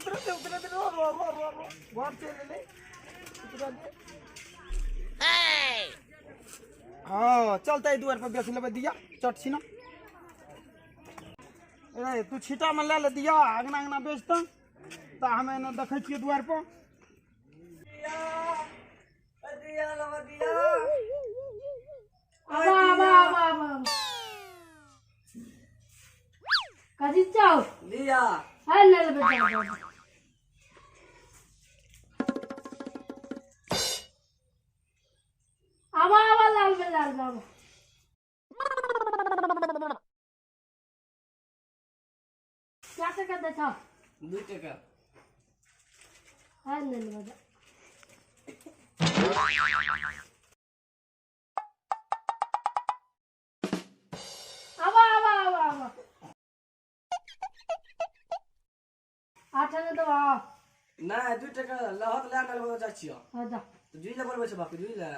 उतरे दे रो रो रो रो रो बहुत चले ले उतरा दे हाँ चलता है द्वार पर बेच ले दिया चट छी ना ए तू छीटा में ले दिया अगना अगना बेचता तो हमें न देखे छिए द्वार पर दिया लवा दिया कदी जाओ दिया है ले बेटा आवा लाल बाबा क्या टका देता 2 टका है ले बेटा आवा आठने तो ना 2 टका लहत ले आनल हो जा छियो हां जा तो जुई ले बोलबे छ बाप जुई ले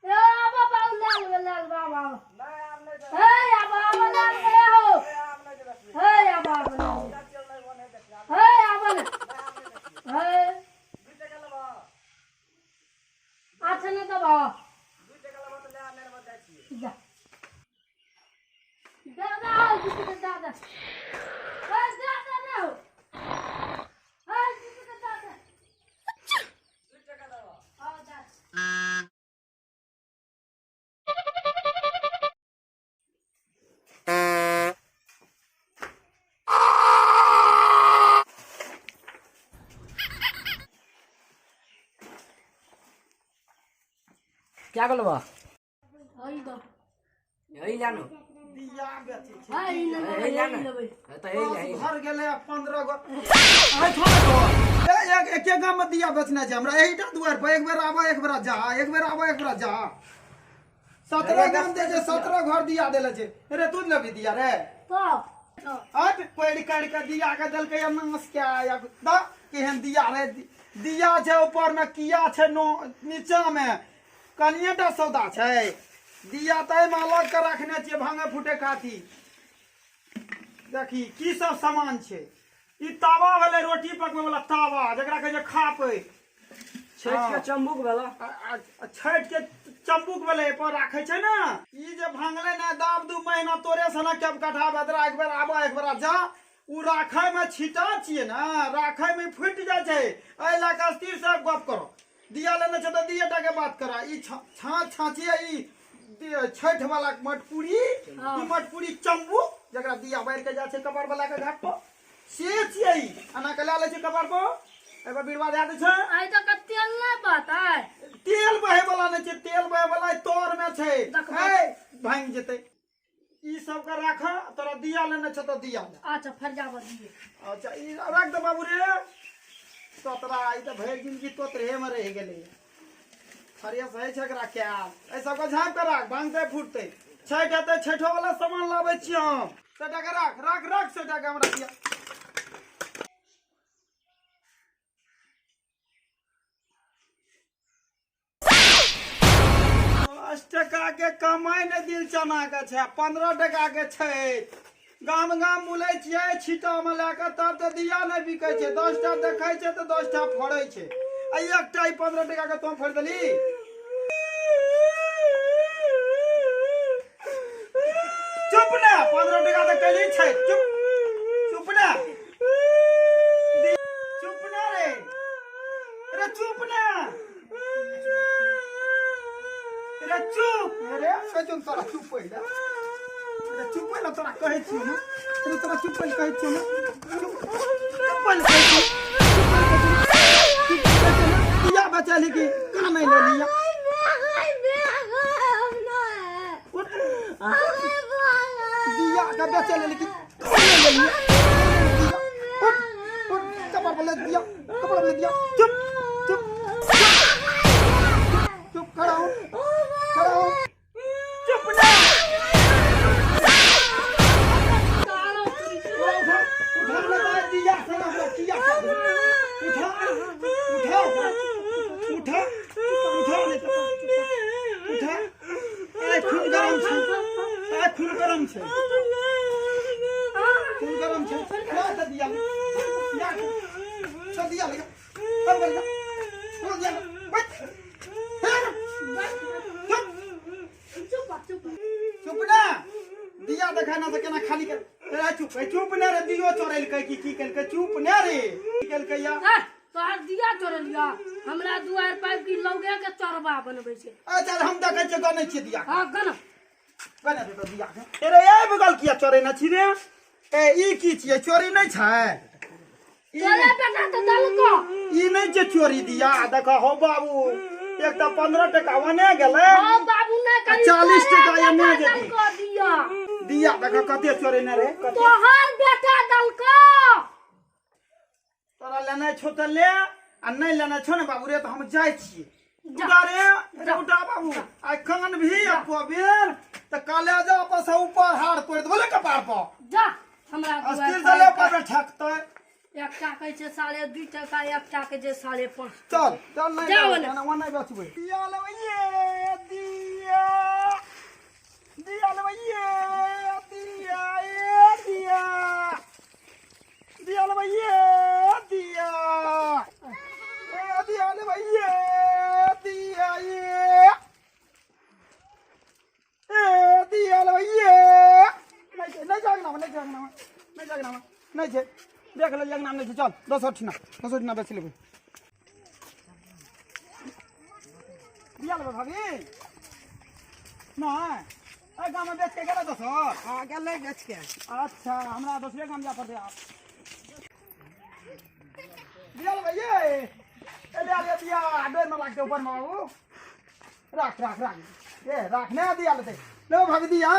ए बाबा लाल बाबा ना आप नहीं हे या बाबा लाल ले हो हे या बाबा हे या बाबा हे 2 टका लबा आठने तो बा 2 टका लबा तो ले आनल हो जा छियो जा दादा दादा हे दादा ना हे दादा 2 टका लबा आओ जा क्या करलबा आई दो यही लानो दिया बेची छी यही लानो तो यही घर गेले 15 गो आ छोड़ एक एक गाम में दिया बेचना छै हमरा एहीटा द्वार पर एक बेर आबा एक बेर जा एक बेर आबा एक बेर जा 17 गाम दे जे 17 घर दिया देले छै रे तू लेबी दिया रे तो हट कोड़ी काट के दिया के देल के नमस क्या या द केहन दिया रे दिया छै ऊपर में किया छै नीचा में कनिएटा सौदा छै दिया तय में अलग के रखने छियै भांगे फूटे खाती देखी की सब सामान छै ई तावा वाला रोटी पकवे वाला तावा जकरा कहे छै खापे छठ के चंबुक वाला छठ के चंबुक वाले पर राखे छै ना ई जे भांगले ना दाब 2 महीना तोरे सना कब कठा बदरा एक बेर आबा एक बेर जा उ राखे में छिटा छिए ना राखे में फुट जाय छै एहि ला के स्थिर से गप करो दिया लेने छै त दिया टा के बात करा ई छाछ छाछिए ई छठ वाला मटपुरी ई मटपुरी चंबू जकरा दिया बार के जा छै कबर वाला के घाट पर से छिए ई अना के ला ले छै कबर पर एबे बिरवा दे दे छै आई तो तेल ना बात है तेल बहे वाला नै छै तेल बहे वाला तोर में छै ए भांग जेतै ई सब के राखा तोरा दिया लेने छ त दिया अच्छा फरजावा दिए अच्छा ई रख दे बाबू रे तोतरा आई त भर जिंदगी तोतरे में रह गेले फरिया सही छै एकरा क्या ए सब के झाप के राख भांगते फूटते छठ हेतै छठो वाला सामान लाबै छी हम सेटा के राख राख राख सेटा के हमरा दिया 10 टका के कमाई ने दिल चना के छै 15 टका के छै गाम गाम बुलै छियै छीटा में लेके तब त दिया नहीं बिकै छै 10 टा देखै छै त 10 टा फोड़ै छै आ एकटा 15 टका के तुम फोड़ देली चुप ना 15 टका त कली छै चुप चुप ना चुप ना रे रे चुप ना रे चुप रे सचन तोरा चुप पहिला रे चुप पहिला तोरा कहै छियो ना रे तोरा चुप पहिला कहै छियो ना चुप पहिला कहै छियो दिया बचली की का नहीं ले लिया दिया का बचल लेकिन ले लिया कपड़ बोले दिया कपड़ बोले दिया चुप चुप चुप खड़ा हो चुप ना उठा दिया से ना किया उठा उठा उठा उठा नहीं उठा ए खून गरम खून गरम छे खून गरम छे ला दे दिया या तो दिया ले अब कर हो दिया बच चुप ना दिया देखा ना तो केना खाली कर तेरा चुप ना रे दियो चोरेल के की कल के चुप ना रे कल के या तोहर दिया चोरलिया हमरा दुआर पाइप की लौगे के चोरबा बनबै छै अच्छा हम देखे छ गने छी दिया हां गन बना दे दिया तेरे ए बगल किया चोरे न छी रे ए ई की छिए चोरी नहीं छै चोरे बेटा तो दलको ई नहीं जे चोरी दिया देखो हो बाबू एक तो 15 टका वने गेले हां बाबू ने करी 40 टका एने जे दिया दिया देखो कते चोरे न रे तोहर बेटा दलको तोरा लेने छो त ले आ नहीं लेने छो न बाबू रे तो हम जाय छी उठा रे उठा बाबू आ कान भी अपो बेर त कलेजा पर से ऊपर हाड़ पड़ दे बोले कपार पर जा हमरा अस्थिर दुआर दले पर ठकतै एकटा कहै छै 2.5 टका एकटा के जे 5.5 चल चल नहीं जाओ ना वने बचबै दिया लेबै ये दिया दिया लेबै ये दिया दिया लेबै ये दिया दिया लेबै ये दिया दिया लेबै ये नहीं जागना नहीं छै देख ले जगना नहीं छै चल 10 ठिना बेच लेबै दिया लेबै भाभी नहीं ए गांव में बेच के गेलै दोसर हां गेलै बेच के अच्छा हमरा दूसरे गांव जा पड़ते आप दिया लेबै ये ए ले दिया डर में लागते ऊपर में बाबू राख ए राखने दिया लेते ले भाभी दिया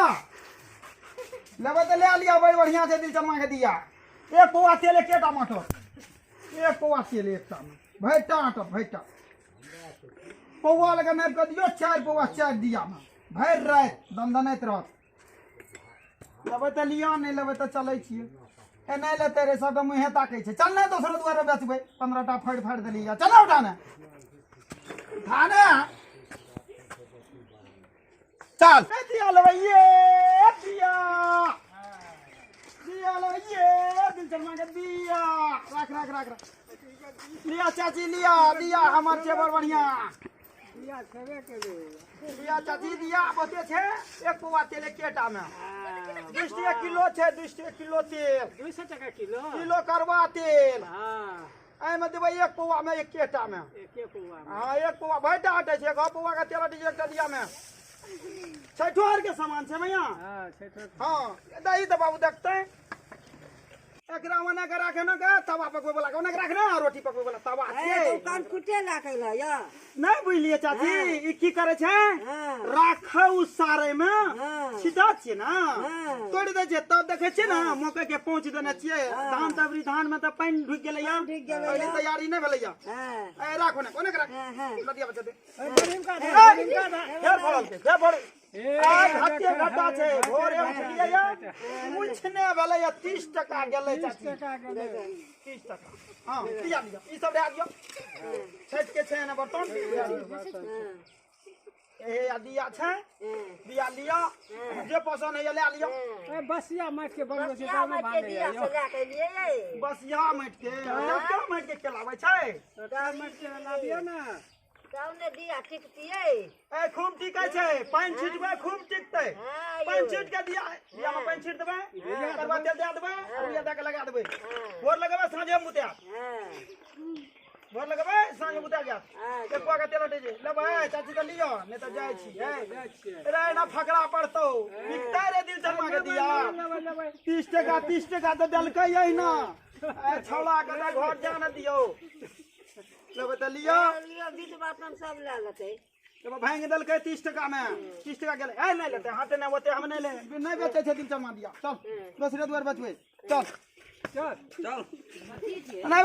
लेबै तो ले लिया बड़ी बढ़िया से दिल चरमा के दिया एक पौआ तेल एक टमाटर एक पौआ तेल एक भैटा पौआ लगा नाप कर दियो 4 पौआ 4 दिया में भर रात दंदनैत रहत लेबै तो लिया नहीं लेबै तो चलै छियै ए नहीं लेते रे सब मुँहे ताकै छै चल नहीं दोसर दुआरे बेचबै 15 टा फाड़ देलिया चल उठाने थाने चल दिया लेबै ये दिया लेबै ये दिल चरमा के दिया राख लिया चाची लिया दिया हमर छै बड़ बढ़िया दिया छेबे के दिया चाची दिया बते छै एक पौआ तेल एकेटा में 20 टका किलो छै 20 टका किलो तेल 200 टका किलो करवा तेल हां ए में देबै एक पौआ में एकेटा में एके पौआ हां एक पौआ भैटा हटे छै एक पौआ का तेल हटे छै एकटा दिया में छठोर के सामान छै भैया हां छठोर हां दही तो बाबू देखते एकरा वना के राखे न के तवा पकवे वाला के वना के राखे न रोटी पकवे वाला तवा छै दुकान कुटे लाकेला या नहीं बुझलिए चाची ई की करे छै राखे उ सारे में छिटा छिए ना तोड़ दे छै तब देखे छिए ना मौके के पहुंच देने छिए धान तबरी धान में त पानी ढुक गेलै या पहले तैयारी नहीं भेलै या ए राखो ने कोने के राख लदिया बचा दे गरीब का फेर पड़ल आज हत्ते घटा छै भोरे उठलिए या मुछने भेलै या 30 टका गेलै चाची 30 टका हां दिया ई सब दे दियो छठ के छै ना बर्तन ए दिया छै दिया लिया जे पसंद है ले लियो बसिया माट के बनबै छै तब बांधे या बसिया माट के क्या माट के केलाबै छै माट के लाबियो ना सामने दिया टिकतिए ए खूब टिकै छै पानी छिटबै खूब टिकतै पानी छिट के दिया में पानी छिट देबै करवा तेल दे देबै रुइया दे के लगा देबै भोर लगेबै साँझे मुतिया भोर लगेबै साँझे मुतिया गया एक पौआ के तेल हटे छै लेबै चाची के लियो नहीं तो जाय छी रे ना फकरा पड़तौ बिकतै रे दिल चरमा के दिया 30 टका तो देलकै यही ना ए छौला के घर जाने दियो लेबै तो लियो बीच बर्तन सब ले लेतै तो भांग देलकै 30 टका में 30 टका गेलै ए नहीं लेते हाथे नहीं होते हम नहीं ले नहीं बेचे छै दिल चरमा दिया चल दूसरे द्वार बचबै चल चल नहीं